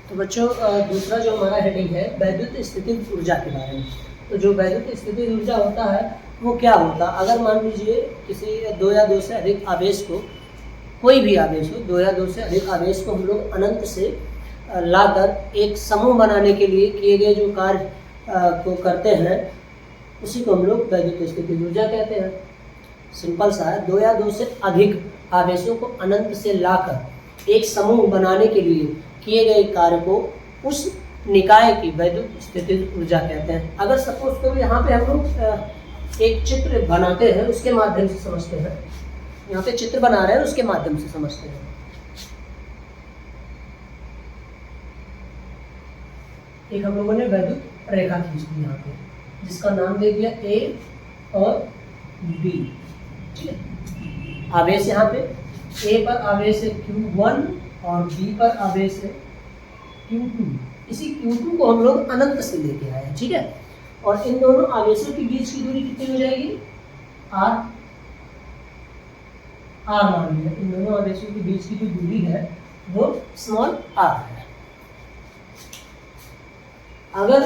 तो बच्चों दूसरा जो हमारा हेडिंग है वैद्युत स्थितिज ऊर्जा के बारे में। तो जो वैद्युत स्थितिज ऊर्जा होता है वो क्या होता है, अगर मान लीजिए किसी दो या दो से अधिक आवेश को, कोई भी आवेश हो, दो या दो से अधिक आवेश को हम लोग अनंत से लाकर एक समूह बनाने के लिए किए गए जो कार्य को करते हैं उसी को हम लोग वैद्युत स्थितिज ऊर्जा कहते हैं। सिंपल सा है, दो या दो से अधिक आवेशों को अनंत से लाकर एक समूह बनाने के लिए किए गए कार्य को उस निकाय की वैद्युत स्थितिज ऊर्जा कहते हैं। अगर सपोज करो यहाँ पे हम लोग एक चित्र बनाते हैं उसके माध्यम से समझते हैं, यहाँ पे चित्र बना रहे हैं उसके माध्यम से समझते हैं। एक हम लोगों ने वैद्युत रेखा खींच दी यहाँ पे जिसका नाम दे दिया ए और बी, ठीक है। आवेश यहाँ पे ए पर आवेश है Q1 और बी पर आवेश है Q2। इसी Q2 को हम लोग अनंत से लेके आए हैं, ठीक है। और इन दोनों आवेशों के बीच की दूरी कितनी हो जाएगी, r मान लिया। इन दोनों आवेशों के बीच की जो दूरी है वो स्मॉल r है। अगर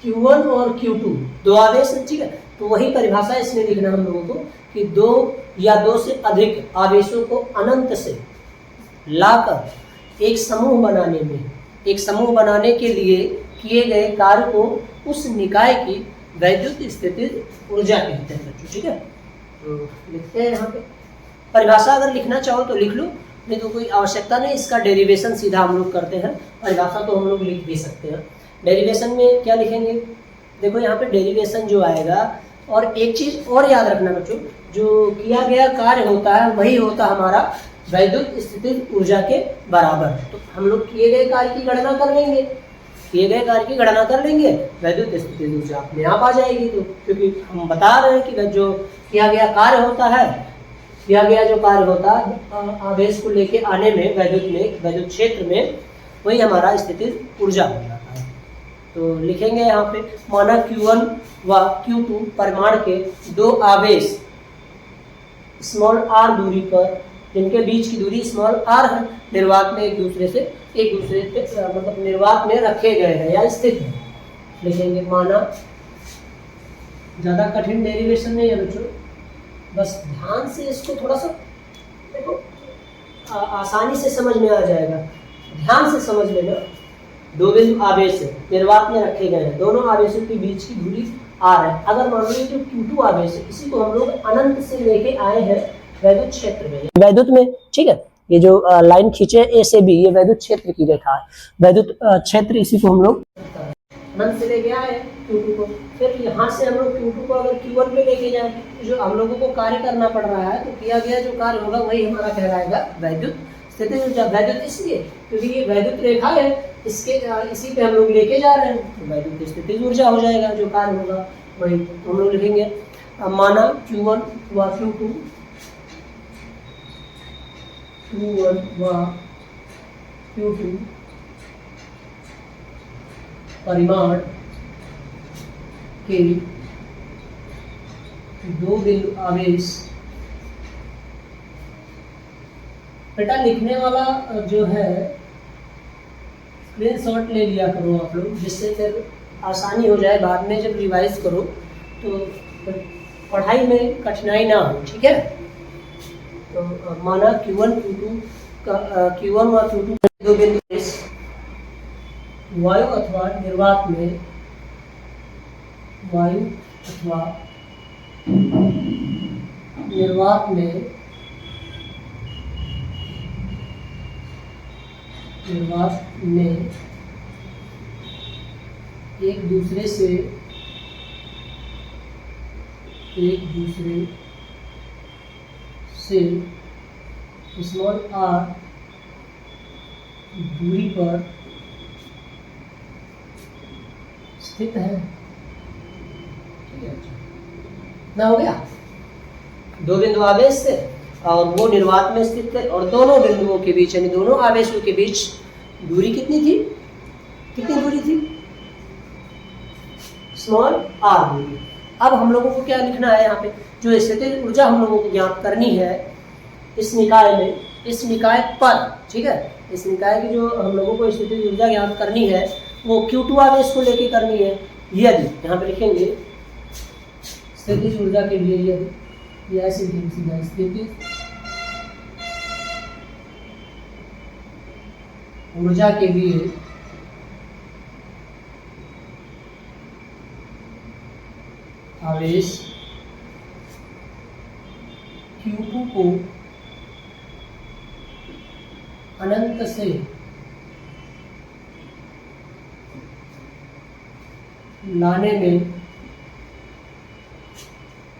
Q1 और Q2 दो आवेश है, ठीक है, तो वही परिभाषा इसमें लिखना हम लोगों को कि दो या दो से अधिक आवेशों को अनंत से लाकर एक समूह बनाने के लिए किए गए कार्य को उस निकाय की वैद्युत स्थितिज ऊर्जा कहते हैं बच्चों, ठीक है। तो लिखते हैं यहाँ पे, परिभाषा अगर लिखना चाहो तो लिख लो, नहीं तो कोई आवश्यकता नहीं, इसका डेरिवेशन सीधा हम लोग करते हैं। परिभाषा तो हम लोग लिख भी सकते हैं। डेरिवेशन में क्या लिखेंगे, देखो यहाँ पे डेरिवेशन जो आएगा, और एक चीज और याद रखना बच्चों, जो किया गया कार्य होता है वही होता हमारा वैद्युत स्थितिज ऊर्जा के बराबर। तो हम लोग किए गए कार्य की गणना कर लेंगे, वैद्युत स्थितिज ऊर्जा अपने आप आ जाएगी। तो क्योंकि हम बता रहे हैं कि जो किया गया जो कार्य होता है आवेश को लेके आने में वैद्युत क्षेत्र में, वही हमारा स्थितिज ऊर्जा हो जाता है। तो लिखेंगे यहाँ पे, माना Q1 व Q2 परिमाण के दो आवेश स्मॉल r दूरी पर, जिनके बीच की दूरी स्मॉल r है, निर्वात में एक दूसरे से मतलब निर्वात में रखे गए हैं या स्थित हैं। लिखेंगे माना, ज़्यादा कठिन डेरिवेशन नहीं है बच्चों, बस ध्यान से इसको थोड़ा सा देखो, आसानी से समझ में आ जाएगा, ध्यान से समझ लेना। दो बिंदु आवेश है, निर्वात में रखे गए हैं, दोनों आवेशों के बीच की दूरी r है। अगर मान लो जो Q2 आवेश है, इसी को हम लोग अनंत से लेके आए हैं वैद्युत क्षेत्र में, वैद्युत में, ठीक है। ये जो लाइन खींचे A से B, ये वैद्युत क्षेत्र की रेखा है, वैद्युत क्षेत्र, इसी को हम लोग अनंत से लेके आए हैं Q2 को। फिर यहाँ से हम लोग Q2 को अगर Q1 पे लेके जाए, तो जो हम लोगों को कार्य करना पड़ रहा है, तो किया गया जो कार्य होगा वही हमारा कहलाएगा वैद्युत स्थितिज ऊर्जा। वैद्युत इसलिए क्योंकि ये वैद्युत रेखा है, इसी पे हम लोग लेके जा रहे हैं, तो वैद्युत स्थितिज ऊर्जा हो जाएगा, जो कार्य होगा वही। तो हम लोग लिखेंगे, माना Q1 व Q2 परिमाण के दो बिंदु आवेश। बेटा लिखने वाला जो है स्क्रीनशॉट ले लिया करो आप लोग, जिससे फिर आसानी हो जाए, बाद में जब रिवाइज करो तो पढ़ाई में कठिनाई ना हो, ठीक है। तो माना Q1 व Q2 दो बिंदु वायु अथवा निर्वात में एक दूसरे से स्मॉल r दूरी पर स्थित है, ठीक है। ना हो गया, दो बिंदु आवेश से और वो निर्वात में स्थित है, और दोनों बिंदुओं के बीच यानी दोनों आवेशों के बीच दूरी कितनी दूरी थी, स्मॉल r दूरी। अब हम लोगों को क्या लिखना है यहाँ पे, जो स्थितिज ऊर्जा हम लोगों को ज्ञात करनी है इस निकाय में, इस निकाय पर, ठीक है, इस निकाय की जो हम लोगों को स्थितिज ऊर्जा ज्ञात करनी है वो Q2 आवेश को लेके करनी है। यदि यहाँ पे लिखेंगे स्थितिज ऊर्जा के लिए, यदि या ऐसे लिखेंगे स्थितिज ऊर्जा के लिए आवेश Q2 को अनंत से लाने में,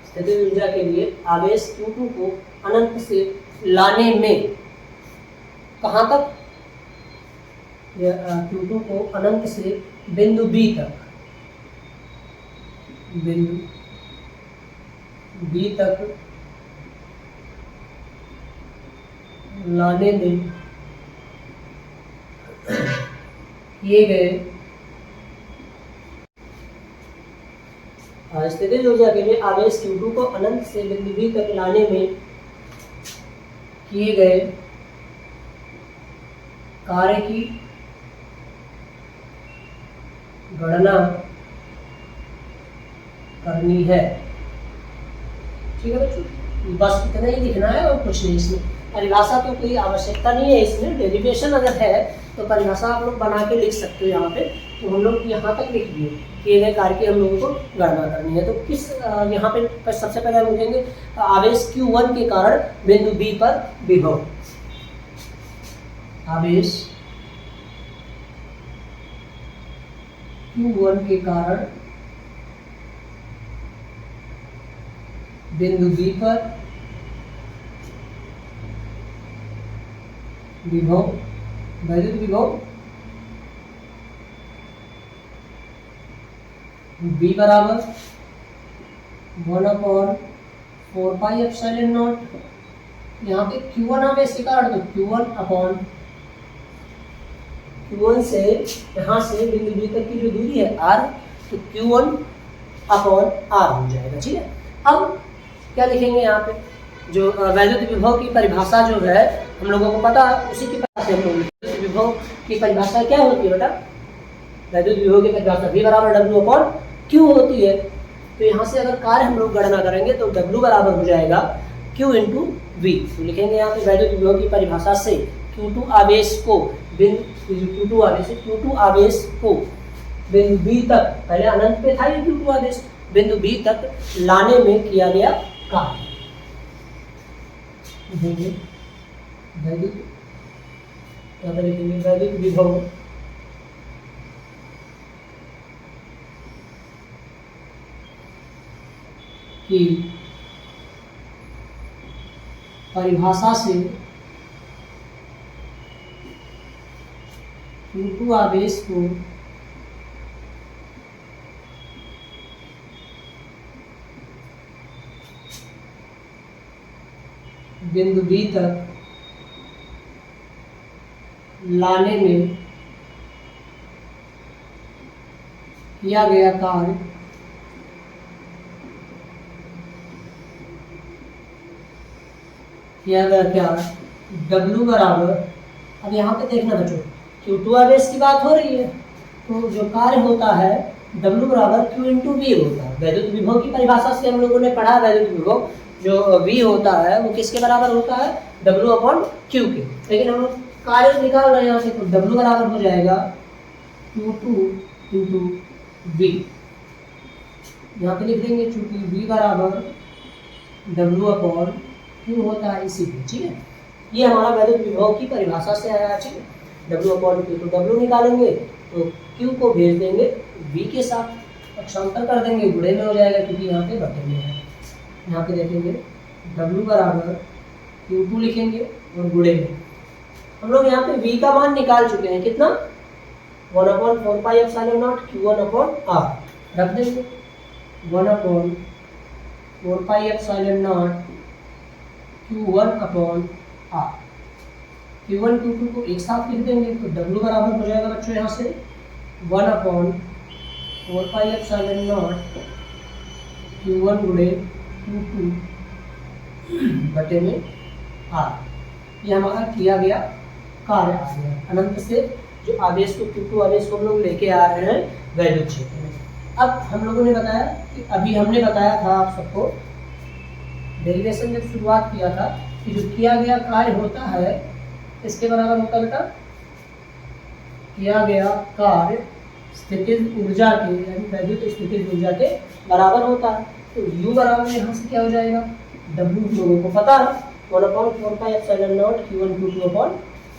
स्थितिज ऊर्जा के लिए आवेश Q2 को अनंत से लाने में, कहाँ तक, Q2 को अनंत से बिंदु B तक, बिंदु B तक लाने में किए गए स्थितिज ऊर्जा के लिए आवेश Q2 को अनंत से बिंदु B तक लाने में किए गए कार्य की गणना करनी है। ठीक है बच्चों, बस इतना ही लिखना है और कुछ नहीं। इसमें परिभाषा तो कोई आवश्यकता नहीं है, इसमें डेरिवेशन अगर है तो परिभाषा आप लोग बना के लिख सकते हो। यहाँ पे तो हम लोग यहाँ तक लिख दिए, किए गए कार्य की हम लोगों को गणना करनी है। तो किस यहाँ पे सबसे पहले हम लिखेंगे आवेश Q1 के कारण बिंदु B पर विभव, आवेश Q1 के कारण बिंदु B पर विभव, वैद्युत विभव B बराबर 1/4 पाई एप्सिलॉन नॉट। यहाँ पे Q1 आवेश के कारण तो Q1 से यहाँ से बिंदु B तक की जो दूरी है R, तो Q1/R हो जाएगा। ठीक है, अब क्या लिखेंगे यहाँ पे, जो वैद्युत विभव की परिभाषा जो है हम लोगों को पता है, उसी की परिभाषा से हम लोग वैद्युत विभव की परिभाषा क्या होती है बेटा, वैद्युत विभव की परिभाषा V बराबर W/Q होती है। तो यहाँ से अगर कार्य हम लोग गणना करेंगे तो W बराबर हो जाएगा Q × V। तो लिखेंगे यहाँ पे वैद्युत विभव की परिभाषा से Q2 आवेश को Q2 आवेश को बिंदु B तक, पहले अनंत पे था ये Q2 आवेश, बिंदु B तक लाने में किया गया कार्य। वैद्युत विभव की परिभाषा से Q2 आवेश को बिंदु B तक लाने में किया गया कार्य क्या, W बराबर, अब यहाँ पे देखना बच्चों, Q2 आवेश की बात हो रही है तो जो कार्य होता है W बराबर Q × V होता है। वैद्युत विभव की परिभाषा से हम लोगों ने पढ़ा, वैद्युत विभव जो V होता है वो किसके बराबर होता है, W/Q के। लेकिन हम लोग कार्य निकाल रहे हैं यहाँ से, तो W बराबर हो जाएगा Q2 × V। यहाँ पे लिख देंगे चूंकि V बराबर W/Q होता है इसीलिए। ठीक है, ये हमारा वैद्युत विभव की परिभाषा से आया। ठीक है, W/Q, तो W निकालेंगे तो Q को भेज देंगे V के साथ, पक्षांतर कर देंगे, गुणे में हो जाएगा क्योंकि यहाँ पे बटे में है। यहाँ पे देखेंगे W बराबर Q2 लिखेंगे और गुणे में हम लोग यहाँ पे V का मान निकाल चुके हैं, कितना, 1/4 पाई एप्सिलॉन नॉट Q1/R रख देंगे, 1/4 pi epsilon not Q1/R। Q1 Q2 को एक साथ लिख देंगे तो W बराबर हो जाएगा बच्चों यहाँ से 1/4 पाई एप्सिलॉन नॉट Q1 गुणे Q2 बटे में R। ये हमारा किया गया कार्य आ गया। अनंत से जो आवेश को Q2 आवेश को हम लोग लेके आ रहे हैं वैद्युत क्षेत्र में। अब हम लोगों ने बताया कि अभी हमने बताया था आप सबको डेरिवेशन जब शुरुआत किया था कि जो किया गया कार्य होता है इसके बराबर होता बेटा, किया गया कार्य स्थितिज ऊर्जा के यानी वैद्युत स्थितिज ऊर्जा के बराबर होता है। तो U बराबर यहाँ से क्या हो जाएगा, W लोगों को पता है 1/4πε0 Q1 Q2 अपॉन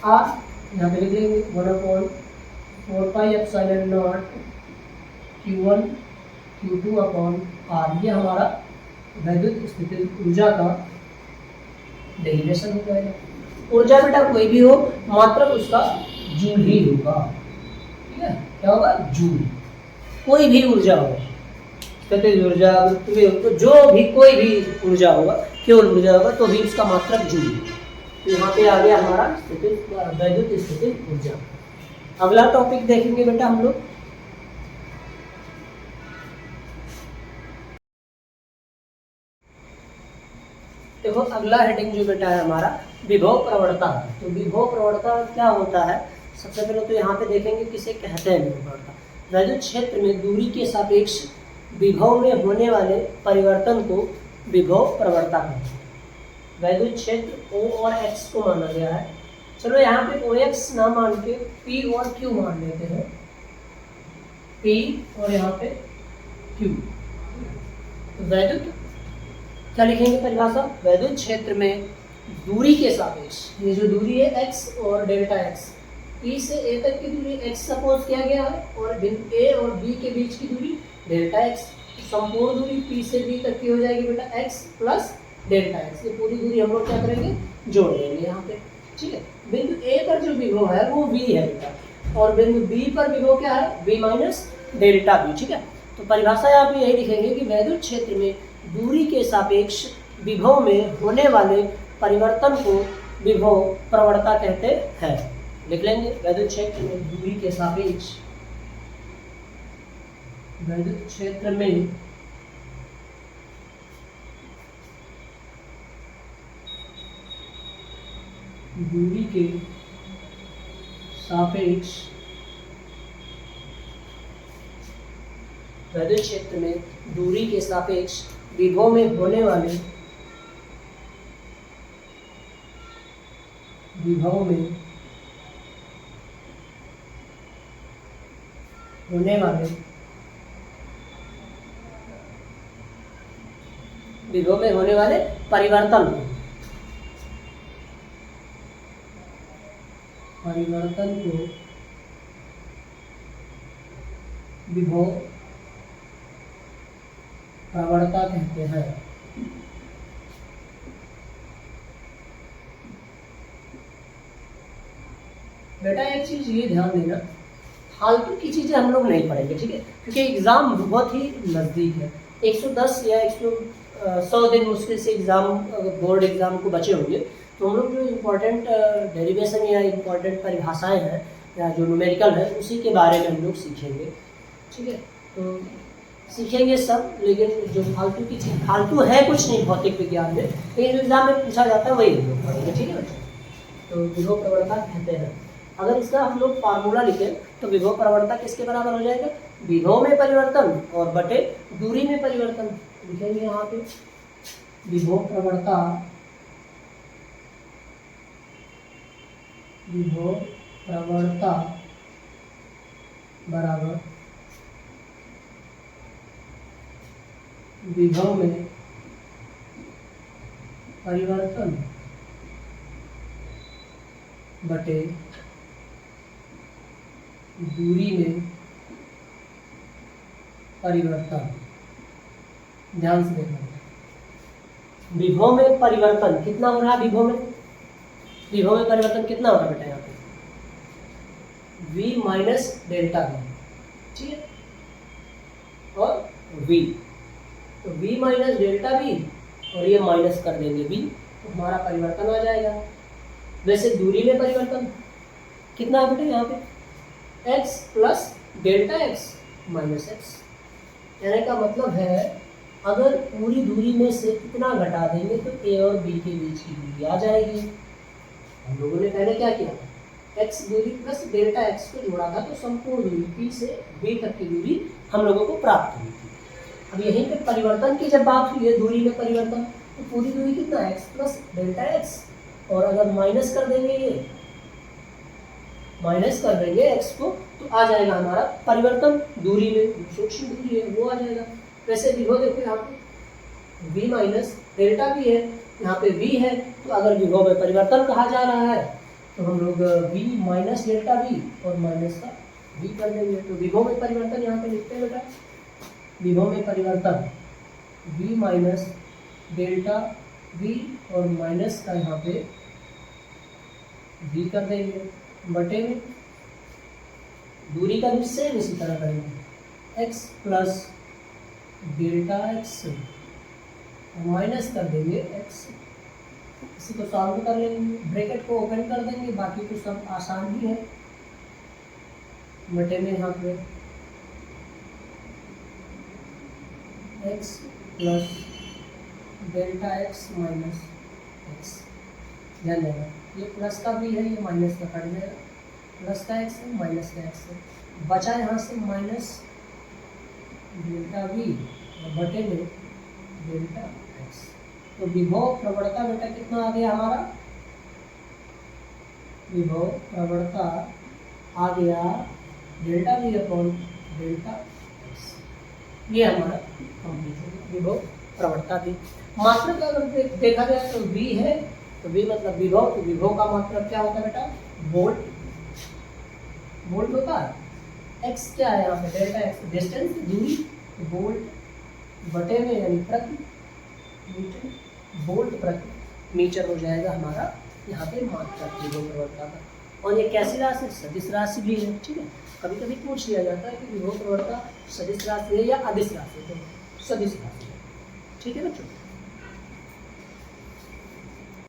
R, यहाँ पे लिख लेंगे 1/4πε0 Q1 Q2 अपॉन R। ये हमारा वैद्युत स्थितिज ऊर्जा का डेरिवेशन हो जाएगा। ऊर्जा बेटा कोई भी हो मात्र उसका जूल ही होगा, ठीक है, क्या होगा जूल। कोई भी ऊर्जा हो, स्थितिज ऊर्जा, तो जो भी कोई भी ऊर्जा होगा, केवल ऊर्जा होगा तो भी उसका मात्रक जूल। तो यहाँ पे आ गया हमारा वैद्युत स्थितिज ऊर्जा। अगला टॉपिक देखेंगे बेटा हम लोग, देखो अगला हेडिंग जो बेटा है हमारा विभव प्रवणता। तो विभव प्रवणता क्या होता है, सबसे पहले तो यहाँ पे देखेंगे किसे कहते हैं विभव प्रवणता। वैद्युत क्षेत्र में दूरी के सापेक्ष विभव में होने वाले परिवर्तन को विभव प्रवणता कहते हैं। वैद्युत क्षेत्र O और X को माना गया है। चलो यहाँ पे OX ना मान के P और Q मान लेते हैं, P और यहाँ पे Q। वैद्युत क्या लिखेंगे परिभाषा, वैद्युत क्षेत्र में दूरी के सापेक्ष, ये जो दूरी है x और डेल्टा x, P से A तक की दूरी x सपोज किया गया है और बिंदु A और B के बीच की दूरी डेल्टा x, संपूर्ण दूरी P से B तक की हो जाएगी बेटा x प्लस डेल्टा x। ये पूरी दूरी हम लोग क्या करेंगे, जोड़ देंगे यहाँ पे, ठीक है। बिंदु A पर जो विभव है वो V है बेटा, और बिंदु B पर विभव क्या है, V माइनस डेल्टा B, ठीक है। तो परिभाषा यहाँ पे यही लिखेंगे कि वैद्युत क्षेत्र में दूरी के सापेक्ष विभव में होने वाले परिवर्तन को विभव प्रवणता कहते हैं। लिख लेंगे वैद्युत क्षेत्र में दूरी के सापेक्ष, वैद्युत क्षेत्र में दूरी के सापेक्ष, वैद्युत क्षेत्र में दूरी के सापेक्ष विभव में होने वाले, विभव में होने वाले, विभव में होने वाले परिवर्तन को, परिवर्तन को विभव प्रवणता कहते हैं। बेटा एक चीज ये ध्यान देना, फालतू की चीजें हम लोग नहीं पढ़ेंगे, ठीक है, क्योंकि एग्जाम बहुत ही नजदीक है। 110 या 100 दिन मुश्किल से एग्जाम, बोर्ड एग्जाम को बचे होंगे, तो हम लोग जो इम्पोर्टेंट डेरिवेशन या इम्पोर्टेंट परिभाषाएं हैं या जो न्यूमेरिकल है उसी के बारे में हम लोग सीखेंगे, ठीक है। तो सीखेंगे सब, लेकिन जो फालतू की चीज, फालतू है कुछ नहीं भौतिक विज्ञान में, लेकिन जो एग्जाम में पूछा जाता है वही हम लोग पढ़ेंगे, ठीक है। तो विभव प्रवणता कहते हैं। अगर इसका हम लोग फार्मूला लिखें तो विभव प्रवणता किसके बराबर हो जाएगा, विभव में परिवर्तन और बटे दूरी में परिवर्तन। लिखेंगे यहाँ पे विभव प्रवणता, विभव प्रवणता बराबर विभव में परिवर्तन बटे दूरी में परिवर्तन। ध्यान से देखना, विभव में परिवर्तन कितना हो रहा है, विभव में परिवर्तन कितना हो रहा है बेटा यहाँ पे, V माइनस डेल्टा V, ठीक है, और V, तो V माइनस डेल्टा V और ये माइनस कर देंगे V, तो हमारा परिवर्तन आ जाएगा। वैसे दूरी में परिवर्तन कितना है बेटा यहाँ पे, x plus delta x minus x। कहने का मतलब है अगर पूरी दूरी में से इतना घटा देंगे तो a और b के बीच की दूरी आ जाएगी। हम लोगों ने पहले क्या किया था, x दूरी प्लस डेल्टा x को जोड़ा था, तो संपूर्ण दूरी p से b तक की दूरी हम लोगों को प्राप्त हुई थी। अब यहीं पे परिवर्तन की जब बात हुई है, दूरी में परिवर्तन, तो पूरी दूरी कितना x प्लस डेल्टा x, और अगर माइनस कर देंगे ये, माइनस कर देंगे x को, तो आ जाएगा हमारा परिवर्तन दूरी में, सूक्ष्म दूरी है वो आ जाएगा। वैसे विभव देखो यहाँ पे v माइनस डेल्टा भी है, यहाँ पे v है, तो अगर विभव में परिवर्तन कहा जा रहा है तो हम लोग v माइनस डेल्टा v और माइनस का v कर देंगे। तो विभव में परिवर्तन यहाँ पे लिखते हैं बेटा, विभव में परिवर्तन v माइनस डेल्टा v और माइनस का यहाँ पे v कर देंगे बटे में, दूरी का भी सेम इसी तरह करेंगे, x plus delta x minus कर देंगे x, इसी को सॉल्व कर लेंगे, ब्रैकेट को ओपन कर देंगे, बाकी तो सब आसान ही है, बटे में यहाँ पे x plus delta x minus x, ध्यान देना ये प्लस का भी है, ये माइनस का कट जाएगा, प्लस का x है माइनस का x है, बचा यहाँ से माइनस डेल्टा v और बटे में डेल्टा x। तो विभव प्रवणता बेटा कितना आ गया हमारा, विभव प्रवणता आ गया delta v upon delta x, ये हमारा कंप्लीट विभव प्रवणता थी। मात्रक का अगर देखा जाए तो v है, तो v मतलब विभव, तो विभव का मात्रक क्या होता है बेटा, वोल्ट, वोल्ट होता है, x क्या है यहाँ पे डेल्टा x डिस्टेंस दूरी, वोल्ट बटे में यानी प्रति मीटर, वोल्ट प्रति मीटर हो जाएगा हमारा यहाँ पे मात्रक विभव प्रवणता का। और ये कैसी राशि, सदिश राशि भी है, ठीक है, कभी कभी पूछ लिया जाता है कि विभव प्रवणता सदिश राशि है या अदिश राशि है, तो सदिश राशि है, ठीक है बच्चों।